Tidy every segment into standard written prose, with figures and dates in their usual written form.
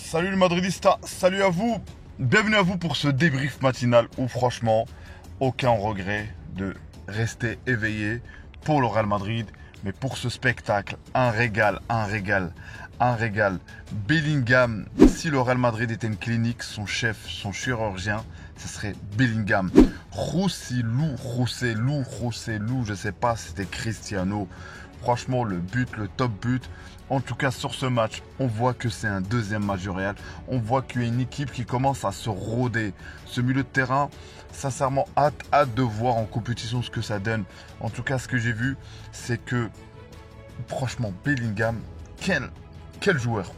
Salut le Madridista, salut à vous. Bienvenue à vous pour ce débrief matinal où franchement, aucun regret de rester éveillé pour le Real Madrid. Mais pour ce spectacle, un régal. Bellingham, si le Real Madrid était une clinique, son chef, son chirurgien, ce serait Bellingham. Roussillou, je sais pas, c'était Cristiano. Franchement, le but, le top but. En tout cas, sur ce match, on voit que c'est un deuxième match du Real. On voit qu'il y a une équipe qui commence à se rôder. Ce milieu de terrain, sincèrement, hâte de voir en compétition ce que ça donne. En tout cas, ce que j'ai vu, c'est que, franchement, Bellingham, quel joueur.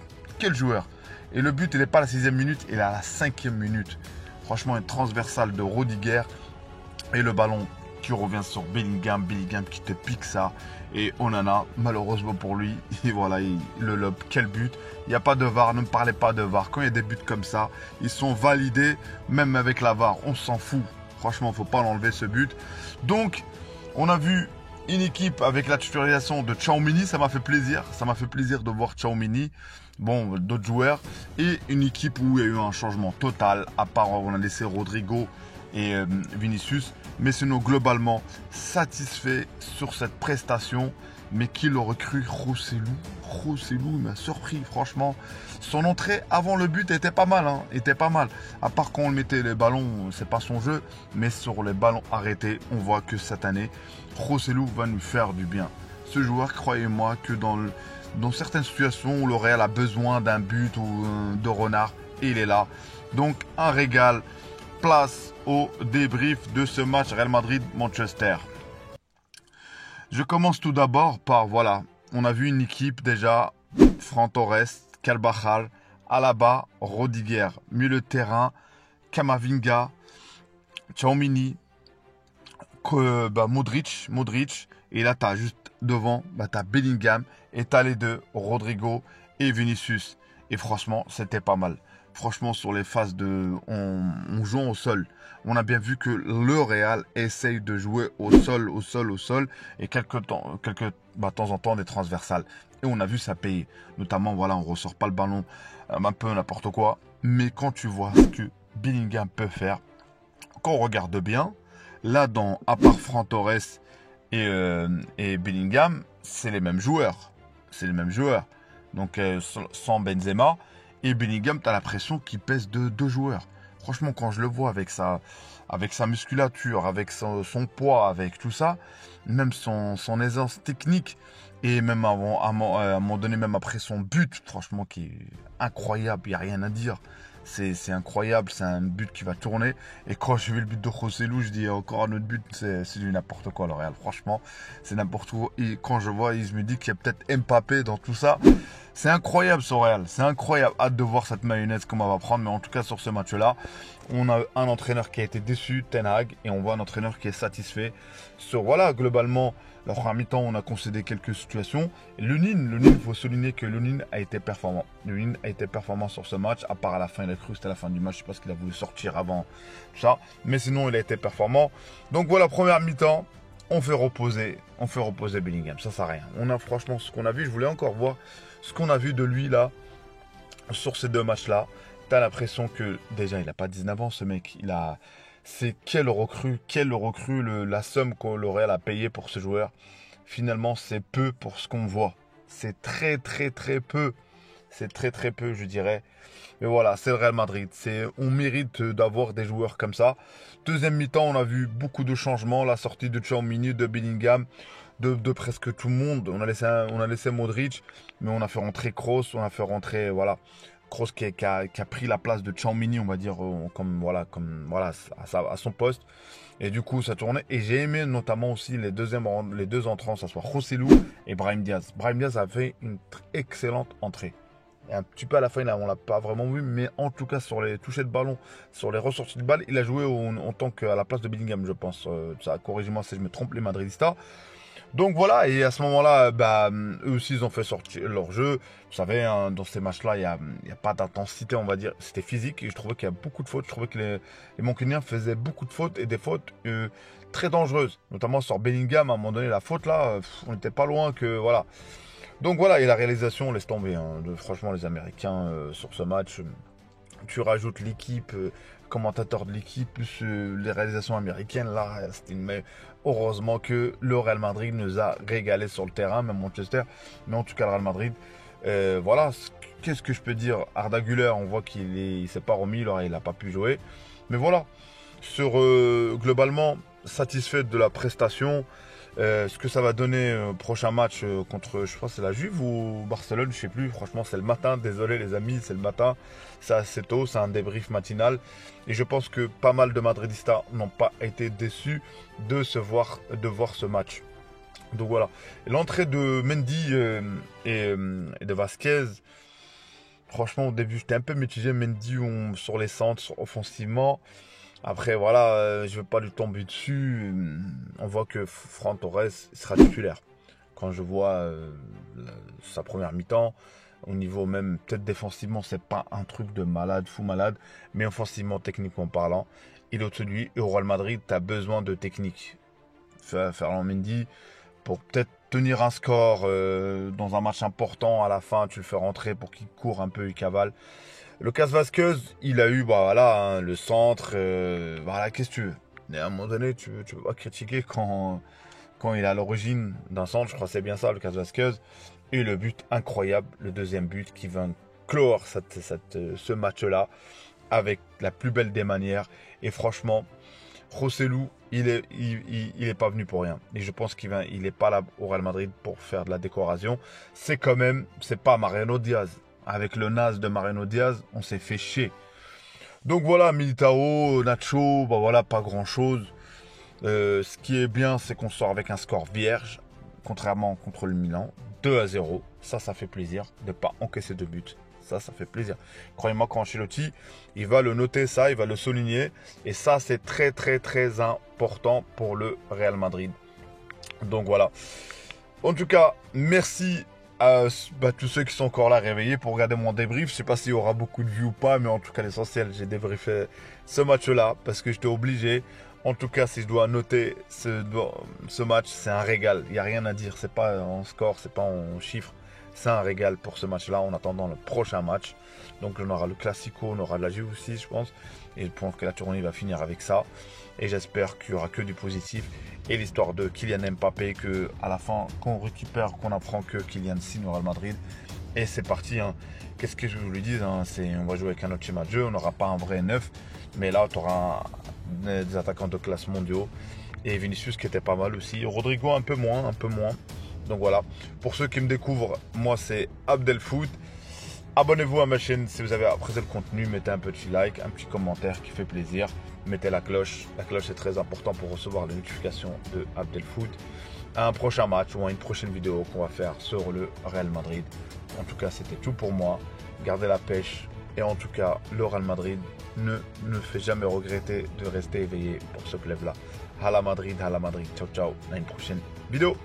Et le but, il n'est pas à la 6e minute, il est à la 5e minute. Franchement, une transversale de Rudiger. Et le ballon qui revient sur Bellingham qui te pique ça. Et Onana, malheureusement pour lui, et voilà, il le lobe. Quel but. Il n'y a pas de VAR, ne me parlez pas de VAR. Quand il y a des buts comme ça, ils sont validés, même avec la VAR. On s'en fout. Franchement, il ne faut pas l'enlever ce but. Donc, on a vu une équipe avec la titularisation de Tchouaméni, ça m'a fait plaisir. Ça m'a fait plaisir de voir Tchouaméni. Bon, d'autres joueurs. Et une équipe où il y a eu un changement total. À part, on a laissé Rodrigo et Vinicius. Mais sinon, globalement, satisfait sur cette prestation. Mais qui l'aurait cru? Roussillou m'a surpris, franchement. Son entrée avant le but était pas mal, À part quand on mettait les ballons, c'est pas son jeu. Mais sur les ballons arrêtés, on voit que cette année, Roussillou va nous faire du bien. Ce joueur, croyez-moi, que dans certaines situations où le Real a besoin d'un but ou de renard, il est là. Donc, un régal. Place au débrief de ce match Real Madrid-Manchester. Je commence tout d'abord par, voilà, on a vu une équipe déjà, Fran Torres, Carvajal, Alaba, Rudiger, milieu de terrain, Camavinga, Tchouaméni, Modric, et là tu as juste devant, tu as Bellingham, et tu as les deux, Rodrigo et Vinicius. Et franchement, c'était pas mal. Franchement, sur les phases on joue au sol. On a bien vu que le Real essaye de jouer au sol. Et de temps en temps, des transversales. Et on a vu ça payer. Notamment, voilà, on ne ressort pas le ballon un peu n'importe quoi. Mais quand tu vois ce que Bellingham peut faire, quand on regarde bien, là, à part Fran Torres et Bellingham, c'est les mêmes joueurs. Donc, sans Benzema. Et Bellingham, tu as l'impression qu'il pèse de 2 joueurs. Franchement, quand je le vois avec sa musculature, avec son poids, avec tout ça, même son aisance technique, et même à un moment donné, même après son but, franchement, qui est incroyable, il n'y a rien à dire. C'est incroyable, c'est un but qui va tourner. Et quand j'ai vu le but de Roussillou, je dis encore un autre but, c'est du n'importe quoi le Real. Franchement, c'est n'importe quoi. Et quand je vois, je me dis qu'il y a peut-être Mbappé dans tout ça. C'est incroyable ce Real, c'est incroyable. Hâte de voir cette mayonnaise comment on va prendre. Mais en tout cas, sur ce match-là, on a un entraîneur qui a été déçu, Ten Hag, et on voit un entraîneur qui est satisfait. Voilà, globalement, la première mi-temps, on a concédé quelques situations. Lunin, il faut souligner que Lunin a été performant. Lunin a été performant sur ce match, à part à la fin, il a cru que c'était la fin du match. Je sais pas ce qu'il a voulu sortir avant ça. Mais sinon, il a été performant. Donc voilà, première mi-temps, on fait reposer Bellingham. Ça sert à rien. On a franchement ce qu'on a vu. Je voulais encore voir ce qu'on a vu de lui là, sur ces 2 matchs-là. T'as l'impression que, déjà, il n'a pas 19 ans, ce mec. C'est quel recrue, la somme que le Real a payé pour ce joueur. Finalement, c'est peu pour ce qu'on voit. C'est très peu. C'est très peu, je dirais. Mais voilà, c'est le Real Madrid. On mérite d'avoir des joueurs comme ça. Deuxième mi-temps, on a vu beaucoup de changements. La sortie de Tchouaméni, de Bellingham, de presque tout le monde. On a laissé Modric, mais on a fait rentrer Kroos. On a fait rentrer, voilà, Kroos qui a pris la place de Tchouaméni, on va dire, à son poste. Et du coup, ça tournait. Et j'ai aimé notamment aussi les deux entrants, ça soit Roussillou et Brahim Diaz. Brahim Diaz a fait une excellente entrée. Et un petit peu à la fin, on ne l'a pas vraiment vu, mais en tout cas, sur les touchés de ballon, sur les ressorties de balle, il a joué en tant qu'à la place de Bellingham, je pense. Corrigez-moi si je me trompe, les Madridistas. Donc voilà, et à ce moment-là, eux aussi, ils ont fait sortir leur jeu. Vous savez, dans ces matchs-là, il n'y a pas d'intensité, on va dire. C'était physique et je trouvais qu'il y a beaucoup de fautes. Je trouvais que les Mancuniens faisaient beaucoup de fautes et des fautes très dangereuses. Notamment sur Bellingham, à un moment donné, la faute là, on n'était pas loin que, voilà. Donc voilà, et la réalisation, laisse tomber. Hein, franchement, les Américains sur ce match, tu rajoutes l'équipe, commentateur de l'équipe, plus les réalisations américaines. Là, mais heureusement que le Real Madrid nous a régalé sur le terrain, même Manchester. Mais en tout cas, le Real Madrid, voilà. Qu'est-ce que je peux dire? Arda Güler, on voit qu'il s'est pas remis, il n'a pas pu jouer. Mais voilà, globalement, satisfait de la prestation. Ce que ça va donner prochain match contre, je crois que c'est la Juve ou Barcelone, je sais plus. Franchement, c'est le matin. Désolé les amis, c'est le matin. C'est assez tôt, c'est un débrief matinal. Et je pense que pas mal de Madridistas n'ont pas été déçus de voir ce match. Donc voilà. L'entrée de Mendy et de Vasquez. Franchement, au début, j'étais un peu mitigé. Mendy sur les centres offensivement. Après, voilà, je ne veux pas lui tomber dessus. On voit que Ferran Torres sera titulaire. Quand je vois sa première mi-temps, au niveau même, peut-être défensivement, c'est pas un truc de malade, fou malade. Mais offensivement, techniquement parlant, il est au-dessus de lui. Et au Real Madrid, tu as besoin de technique. Ferland Mendy, pour peut-être tenir un score dans un match important, à la fin, tu le fais rentrer pour qu'il court un peu, il cavale. Lucas Vázquez, il a eu voilà, hein, le centre. Voilà, qu'est-ce que tu veux? Mais à un moment donné, tu peux pas critiquer quand il est à l'origine d'un centre. Je crois que c'est bien ça, Lucas Vázquez. Et le but incroyable, le deuxième but qui va clore ce match-là avec la plus belle des manières. Et franchement, Joselu, il est pas venu pour rien. Et je pense qu'il est pas là au Real Madrid pour faire de la décoration. C'est pas Mariano Diaz. Avec le naze de Mariano Diaz, on s'est fait chier. Donc voilà, Militao, Nacho, voilà, pas grand chose. Ce qui est bien, c'est qu'on sort avec un score vierge, contrairement contre le Milan, 2-0. Ça fait plaisir de ne pas encaisser de but. Ça fait plaisir. Croyez-moi qu'Ancelotti, il va le noter ça, il va le souligner. Et ça, c'est très, très, très important pour le Real Madrid. Donc voilà. En tout cas, merci à tous ceux qui sont encore là réveillés pour regarder mon débrief. Je sais pas s'il y aura beaucoup de vues ou pas, mais en tout cas l'essentiel, j'ai débriefé ce match-là parce que j'étais obligé. En tout cas, si je dois noter ce match, c'est un régal. Il n'y a rien à dire. C'est pas en score, c'est pas en chiffres. C'est un régal pour ce match-là en attendant le prochain match. Donc on aura le Classico, on aura de la Juve aussi, je pense. Et je pense que la tournée va finir avec ça. Et j'espère qu'il n'y aura que du positif. Et l'histoire de Kylian Mbappé, que à la fin, qu'on récupère, qu'on apprend que Kylian signe au Real Madrid. Et c'est parti. Hein. Qu'est-ce que je vous le dis, hein, on va jouer avec un autre schéma de jeu. On n'aura pas un vrai neuf. Mais là, tu auras des attaquants de classe mondiaux. Et Vinicius qui était pas mal aussi. Rodrigo un peu moins. Donc voilà. Pour ceux qui me découvrent, moi c'est Abdelfoot. Abonnez-vous à ma chaîne si vous avez apprécié le contenu. Mettez un petit like, un petit commentaire qui fait plaisir. Mettez la cloche. La cloche est très importante pour recevoir les notifications de Abdelfoot. À un prochain match ou à une prochaine vidéo qu'on va faire sur le Real Madrid. En tout cas, c'était tout pour moi. Gardez la pêche. Et en tout cas, le Real Madrid ne fait jamais regretter de rester éveillé pour ce club-là. Hala Madrid, ciao ciao, à une prochaine vidéo.